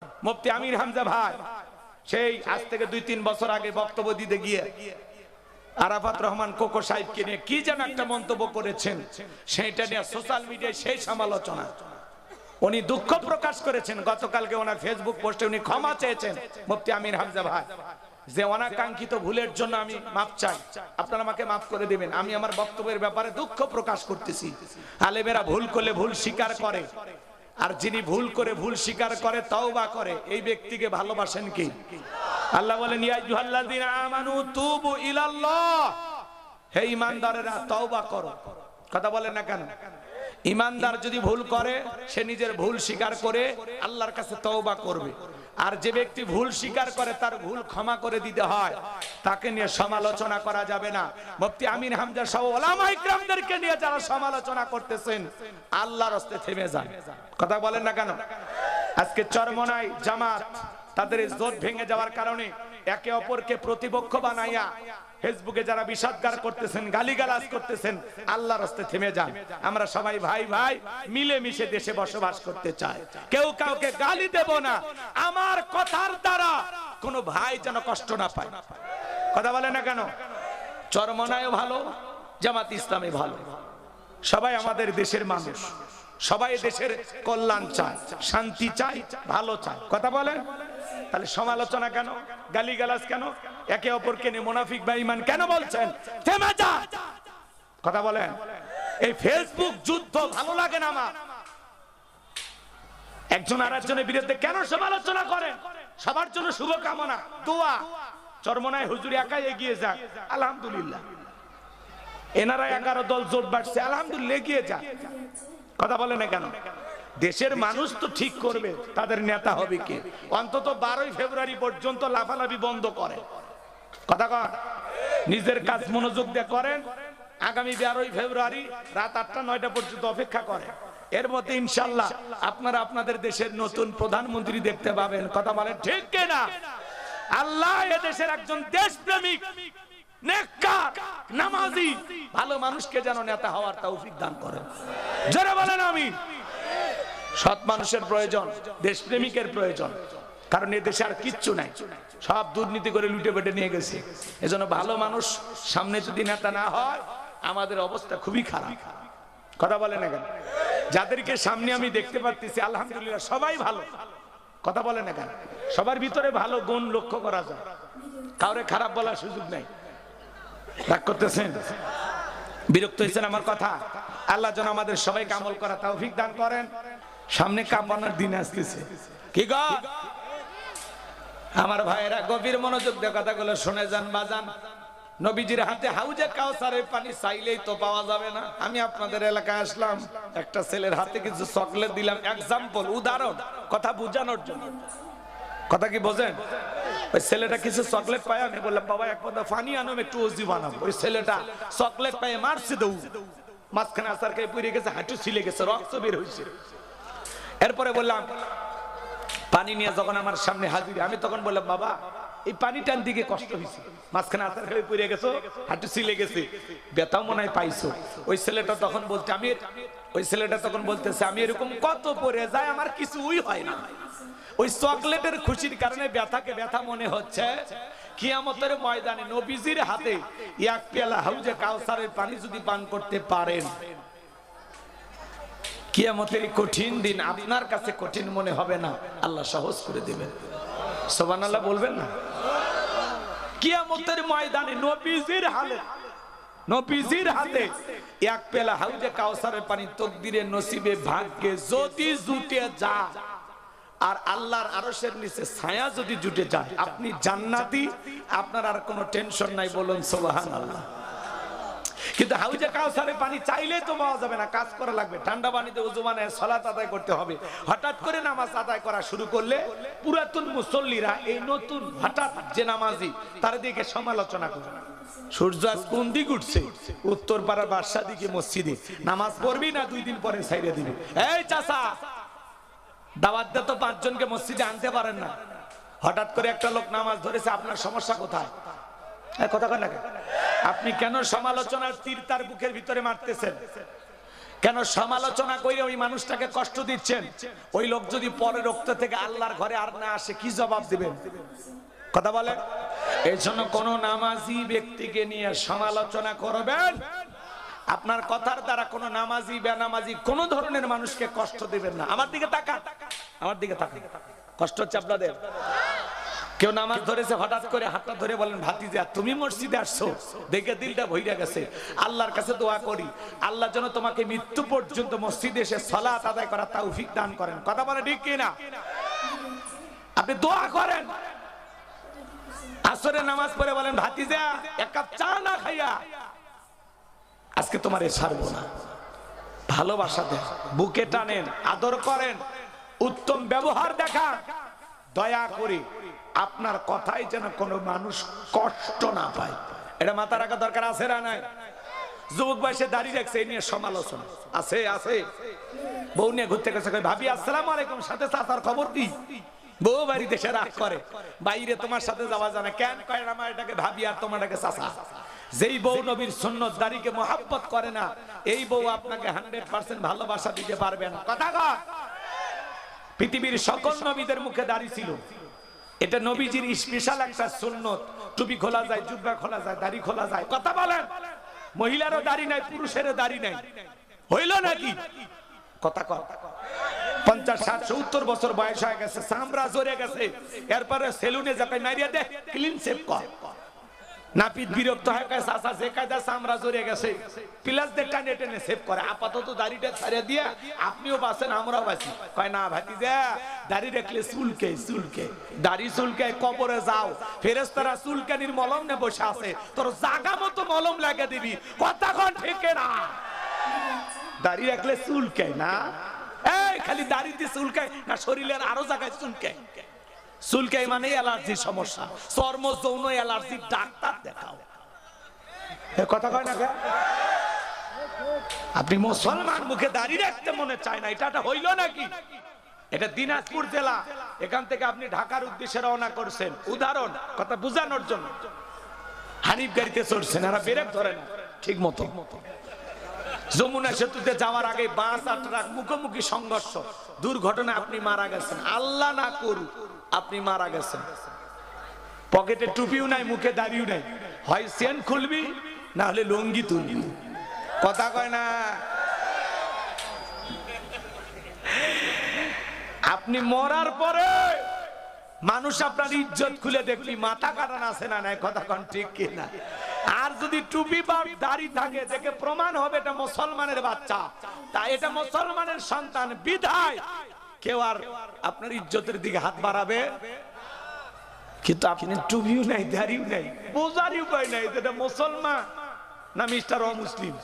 মুফতি আমির হামজা ভাই সেই আজ থেকে 2-3 বছর আগে বক্তব্য দিতে গিয়ে আরাফাত রহমান কোকো সাহেবকে নিয়ে কি যেন একটা মন্তব্য করেছেন, সেটা নিয়ে সোশ্যাল মিডিয়ায় সেই সমালোচনা। উনি দুঃখ প্রকাশ করেছেন, গতকালকে ওনার ফেসবুক পোস্টে উনি ক্ষমা চেয়েছেন মুফতি আমির হামজা ভাই, যে অনাকাঙ্ক্ষিত ভুলের জন্য আমি মাফ চাই, আপনারা আমাকে মাফ করে দিবেন। আমি আমার বক্তব্যের ব্যাপারে দুঃখ প্রকাশ করতেছি। আলেমেরা ভুল করলে ভুল স্বীকার করে, আর যিনি ভুল করে ভুল স্বীকার করে তওবা করে, এই ব্যক্তিকে ভালোবাসেন কি? আল্লাহ বলেন ইয়া আইয়ুহাল্লাযীনা আমানু তুবু ইলাল্লাহ, হে ঈমানদারেরা তওবা করো। কথা বলেন না কেন? ঈমানদার যদি ভুল করে সে নিজের ভুল স্বীকার করে আল্লাহর কাছে তওবা করবে, আর যে ব্যক্তি ভুল স্বীকার করে তার ভুল ক্ষমা করে দিতে হয়, তাকে নিয়ে সমালোচনা করা যাবে না। মুফতি আমির হামজা সহ উলামায়ে কিরামদেরকে নিয়ে যারা সমালোচনা করতেছেন আল্লাহর রাস্তে থেমে যান। কথা বলেন না কেন? আজকে চরমনাই জামাত তাদের জোট ভেঙে যাওয়ার কারণে একে অপরকে প্রতিপক্ষ বানাইয়া ফেসবুকে যারা বিষাদগার করতেছেন, গালিগালাজ করতেছেন, আল্লাহর রাস্তে থেমে যান। আমরা সবাই ভাই ভাই মিলে মিশে দেশে বসবাস করতে চাই, কেউ কাউকে গালি দেব না। আমার কথার দ্বারা কোনো ভাই যেন কষ্ট না পায়। কথা বলে না কেন? চরমনায়ও ভালো, জামাত ইসলামে ভালো, সবাই আমাদের দেশের মানুষ, সবাই দেশের কল্যাণ চায়, শান্তি চায়, ভালো চায়। কথা বলেন, তাহলে সমালোচনা কেন, গালিগালাজ কেন, একে অপরকে নিয়ে মুনাফিক বা ঈমান কেন বলছেন? থেমে যান। কথা বলেন, এই ফেসবুক যুদ্ধ ভালো লাগে না আমার। একজন আরেকজনের বিরুদ্ধে কেন সমালোচনা করেন? সবার জন্য শুভকামনা, দোয়া। চরমনায় হুজুর একাই এগিয়ে যাক, আলহামদুলিল্লাহ। এনারা 11 দল জোট বাড়ছে, আলহামদুলিল্লাহ, এগিয়ে যাক। কথা বলে না কেন? দেশের মানুষ তো ঠিক করবে তাদের নেতা হবে কে। অন্তত 12ই ফেব্রুয়ারি পর্যন্ত লাফালাফি বন্ধ করে। কথা কর, নিজের কাজ মনোযোগ দিয়ে করেন। আগামী 12ই ফেব্রুয়ারি রাত 8টা-9টা পর্যন্ত অপেক্ষা করেন। এর মধ্যে ইনশাআল্লাহ আপনারা আপনাদের দেশের নতুন প্রধানমন্ত্রী দেখতে পাবেন। কথা বলেন ঠিক কিনা? আল্লাহ এ দেশের একজন দেশপ্রেমিক, নেককার, নামাজি, ভালো মানুষকে যেন নেতা হওয়ার তৌফিক দান করেন। যারা বলেন আমিন। সৎ মানুষের প্রয়োজন, দেশপ্রেমিকের প্রয়োজন, কারণ এই দেশে আর কিচ্ছু নাই, সব দুর্নীতি করে লুটে পেটে নিয়ে গেছে। এজন্য ভালো মানুষ সামনে যদি নেতা না হয় আমাদের অবস্থা খুবই খারাপ। কথা বলে না কেন? যাদেরকে সামনে আমি দেখতে পাচ্ছি আলহামদুলিল্লাহ সবাই ভালো। কথা বলে না কেন? সবার ভিতরে ভালো গুণ লক্ষ্য করা যায়, কাউরে খারাপ বলার সুযোগ নাই। রাগ করতেছেন? বিরক্ত হয়েছেন আমার কথা? আল্লাহ যেন আমাদের সবাইকে আমল করা তৌফিক দান করেন। সামনে কামনার দিন আসতেছে। কি গো আমার ভাইয়েরা, গভীর মনোযোগ দিয়ে কথাগুলো শুনে যান বাজান। নবীজির হাতে হাউজে কাউসারের পানি চাইলেই তো পাওয়া যাবে না। আমি আপনাদের এলাকায় আসলাম, একটা ছেলের হাতে কিছু চকলেট দিলাম, এক্সাম্পল, উদাহরণ, কথা বোঝানোর জন্য। কথা কি বোঝেন? ওই ছেলেটা কিছু চকলেট পায়, আমি বললাম বাবা এক কথা পানি আনো, একটু ওজি বানাবো। ওই ছেলেটা চকলেট পায় মারছে দৌ, মাঝখানে আসার খেয়ে পুড়ে গেছে, হাঁটু ছিলে গেছে, রক্ত বের হয়েছে। এরপরে বললাম পানি নিয়ে যখন আমার সামনে হাজির, আমি তখন বললাম বাবা এই পানিটার দিকে কষ্ট হয়েছে, মাঝখানে আসার খেয়ে পুড়ে গেছো, হাঁটু ছিলে গেছে, ব্যথাও মনে হয় পাইছো। ওই ছেলেটা তখন বলছে আমি এরকম কত পরে যায়, আমার কিছুই হয় না। ওই চকলেটের খুশির কারণে ব্যথাকে ব্যথা মনে হচ্ছে। কিয়ামতের ময়দানে নবীজির হাতে এক পেয়ালা হাউজে কাউসারের পানি যদি পান করতে পারেন, কিয়ামতের কঠিন দিন আপনার কাছে কঠিন মনে হবে না, আল্লাহ সহজ করে দিবেন। সুবহানাল্লাহ বলবেন না? কিয়ামতের ময়দানে নবীজির হাতে এক পেয়ালা হাউজে কাউসারের পানি তকদিরে, নসিবে, ভাগ্যে যদি জুটে যায়, আর আল্লাহর আরশের নিচে ছায়া যদি জুটে যায়, আপনি জান্নাতি, আপনার আর কোনো টেনশন নাই। বলুন সুবহানাল্লাহ। কিন্তু হাউজে কাউসারের পানি চাইলেই তো পাওয়া যাবে না, কাজ করা লাগবে। ঠান্ডা পানিতে ওযু বানায় সালাত আদায় করতে হবে। হঠাৎ করে নামাজ আদায় করা শুরু করলে পুরাতন মুসল্লিরা এই নতুন হঠাৎ যে নামাজি তার দিকে সমালোচনা করে। সূর্য আজ কোন দিক উঠছে? উত্তর পাড়ার বাদশা দিকে মসজিদে। নামাজ পড়বি না 2 দিন পরে ছাইড়ে দিবি। এই চাচা, দাওয়াত দিয়ে তো 5 জনকে মসজিদে আনতে পারেন না। হঠাৎ করে একটা লোক নামাজ ধরেছে, আপনার সমস্যা কোথায়? কথা কয় না? আপনি কেন সমালোচনার তীর তার বুকের ভিতরে মারতেছেন? কেন সমালোচনা করে ওই মানুষটাকে কষ্ট দিচ্ছেন? ওই লোক যদি পরে রক্ত থেকে আল্লাহর ঘরে আর না আসে কি জবাব দিবেন? কথা বলে। এই জন্য কোন নামাজি ব্যক্তিকে নিয়ে সমালোচনা করবেন, আপনার কথার দ্বারা কোন নামাজি বেনামাজি কোন ধরনের মানুষকে কষ্ট দিবেন না। আমার দিকে তাকান, আমার দিকে তাকান। কষ্ট হচ্ছে আপনাদের? কেউ নামাজ ধরেছে, হঠাৎ করে হাতটা ধরে বলেন, ভাতিজা তুমি মসজিদে আসছো দেখে দিলটা ভইরা গেছে, আল্লাহর কাছে দোয়া করি আল্লাহ যেন তোমাকে মৃত্যু পর্যন্ত মসজিদে এসে সালাত আদায় করার তৌফিক দান করেন। কথা বলে ঠিক কিনা? আপনি দোয়া করেন। আসরে নামাজ পড়ে বলেন, ভাতিজা এক কাপ চা না খাইয়া আজকে তোমার এ ছাড়বো না। ভালোবাসা দেন, বুকে টানেন, আদর করেন, উত্তম ব্যবহার দেখান। দয়া করি আপনার কথাই যেন কোনো মানুষ কষ্ট না পায়, এটা মাথা রাখা দরকার আছে না নাই? যুবক বয়সে দাঁড়িয়ে রাখছে, এই নিয়ে সমালোচনা আছে আছে। বউ নিয়ে ঘুরতে গেছে, ভাবি আসসালামু আলাইকুম, সাথে চাচার খবর কি? বউ বাড়ি দেশে রাগ করে, বাইরে তোমার সাথে যাওয়া জানে কেন? কয় আমার এটাকে ভাবি আর তোমারটাকে চাচা। যেই বউ নবীর সুন্নত দাড়িকে মহাব্বত করে না, এই বউ আপনাকে 100% ভালোবাসা দিতে পারবে না। কথা কয়। পৃথিবীর সকল নবীদের মুখে দাড়ি ছিল, এটা নবীজির স্পেশাল একটা সুন্নত। টুপি খোলা যায়, জুব্বা খোলা যায়, দাড়ি খোলা যায়। কথা বলেন। মহিলারও দাড়ি নাই, পুরুষেরও দাড়ি নাই, হইল নাকি? কথা কয়। 50, 60, 70 বছর বয়স হয়ে গেছে, চামড়া ঝরে গেছে, এরপরে সেলুনে যাকে মারিয়া দে, ক্লিন শেভ কর। নাপিত বিরক্ত হয়ে গেছে, চাচা যে কায়দা চামড়া ঝরে গেছে প্লাস দিয়ে টানে টেনে সেভ করে। আপাতত দাড়িটা ছাড়িয়ে দিয়া আপনিও বাঁচেন আমরাও বাঁচি। কয় না ভাতিজা, দাড়ি রাখলে চুলকে চুলকে, দাড়ি চুলকে কবরে যাও, ফেরেশতারা চুলকানির মলম নিয়ে বসে আছে, তোর জাগা মতো মলম লাগিয়ে দিবি। কথা কোন ঠিক না? দাড়ি রাখলে চুলকে না, এই খালি দাড়িতে চুলকায় না, শরীরের আরো জায়গায় চুলকায়। চুলকাই মানে অ্যালার্জির সমস্যা, চর্ম যৌন অ্যালার্জির ডাক্তার দেখাও। কথা কয় না? আপনি মুসলমান, মুখে দাঁড়িয়ে রাখতে মনে চায় না, এটা হইল নাকি? এটা দিনাজপুর জেলা, এখান থেকে আপনি ঢাকার উদ্দেশ্যে রওনা করছেন, উদাহরণ কথা বোঝানোর জন্য। হানিফ গাড়িতে চড়ছেন, আর ব্রেক ধরে না ঠিক মতো। যমুনা সেতুতে যাওয়ার আগে বাস আর ট্রাক মুখোমুখি সংঘর্ষ, দুর্ঘটনা, আপনি মারা গেছেন। আল্লাহ না করুক আপনি মারা গেছেন, পকেটে টুপিও নাই, মুখে দাড়িও নাই, হয় চেন খুলবি না হলে লুঙ্গি তুলবি। কথা কয় না? আপনি মরার পরে মানুষ আপনার ইজ্জত খুলে দেখবি মাথা কাটান আছে না নাই। কথা কন ঠিক কিনা? আর যদি টুপি বা দাড়ি থাকে দেখে প্রমাণ হবে এটা মুসলমানের বাচ্চা, তা এটা মুসলমানের সন্তান, বিধায় কেউ আর আপনার ইজ্জতের দিকে হাত বাড়াবে। কিন্তু আপনি টুপিও নাই, দাড়িও নাই, বোঝার উপায় নাই এটা মুসলমান না মিস্টার অমুসলিম,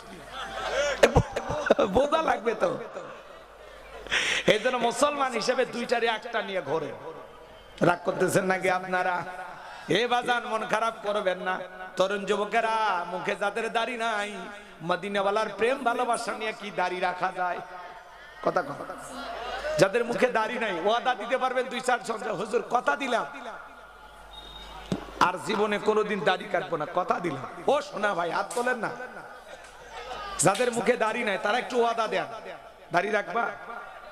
বোঝা লাগবে তো। এই জন্য মুসলমান হিসেবে দুইটারে একটা নিয়ে ঘোরে। রাগ করতেছেন নাকি আপনারা? এ বাজান মন খারাপ করবেন না। তরুণ যুবকেরা, মুখে যাদের দাড়ি নাই, মদিনাওয়ালার প্রেম ভালোবাসা নিয়ে কি দাড়ি রাখা যায়? কথা কথা। যাদের মুখে দাড়ি নাই ওয়াদা দিতে পারবেন 2-4 সপ্তাহ, হুজুর কথা দিলাম আর জীবনে কোনোদিন দাড়ি কাটবো না, কথা দিলাম। ও শোনা ভাই, হাত তোলেন না। যাদের মুখে দাড়ি নাই তারা একটু ওয়াদা দেন, দাড়ি রাখবা,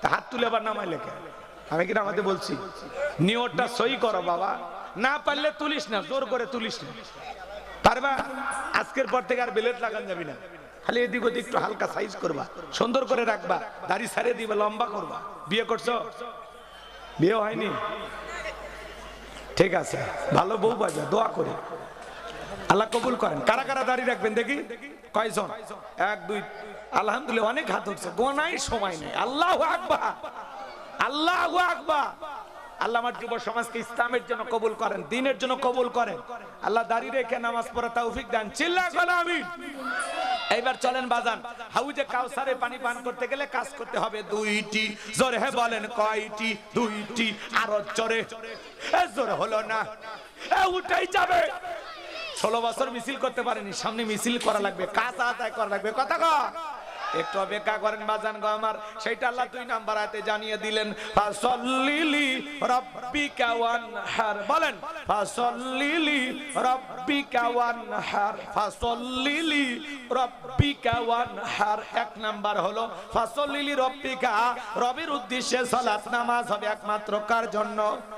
তা হাত তুলে আবার নামাই লেখে। আমি কিনা আমাদের বলছি নিয়তটা সই করো বাবা, না পারলে তুলিস না, জোর করে তুলিস না। পারবা? আজকের পর থেকে আর বেলেট লাগান যাবি না, খালি এদিক ওদিক একটু হালকা সাইজ করবা, সুন্দর করে রাখবা, দাড়ি ছাড়িয়ে দিবা, লম্বা করবা। বিয়ে করছো? বিয়ে হয়নি? ঠিক আছে, ভালো বউ বাজা, দোয়া করি আল্লাহ কবুল করেন। কারা কারা দাড়ি রাখবেন দেখি? কয়জন? 1 2, আলহামদুলিল্লাহ অনেক হাত উঠছে, গোনাই সময় নেই। আল্লাহু আকবার, আল্লাহু আকবার। আল্লাহ আমার যুব সমাজকে ইসলামের জন্য কবুল করেন, দ্বীনের জন্য কবুল করেন। আল্লাহ দাড়ি রেখে নামাজ পড়া তৌফিক দেন। চিল্লা করে আমিন। এইবার চলেন বাজান, হাউজে কাউসারে পানি পান করতে গেলে কাজ করতে হবে 2টি। জোরে হে বলেন কয়টি? 2টি। আরো জোরে, জোরে হলো না, উঠাই যাবে। 16 বছর মিছিল করতে পারেনি, সামনে মিছিল করা লাগবে, কাজ আদায় করা লাগবে। কথা কয় একটু অপেক্ষা করেন বাজান গো আমার, সেইটা আল্লাহ 2 নাম্বার আয়াতে জানিয়ে দিলেন, ফাসাল্লিলি রাব্বিকা ওয়ানহার। বলেন ফাসাল্লিলি রাব্বিকা ওয়ানহার, ফাসাল্লিলি রাব্বিকা ওয়ানহার। 1 নাম্বার হলো ফাসাল্লিলি রাব্বিকা, রবের উদ্দেশ্যে সালাত নামাজ হবে একমাত্র কার জন্য?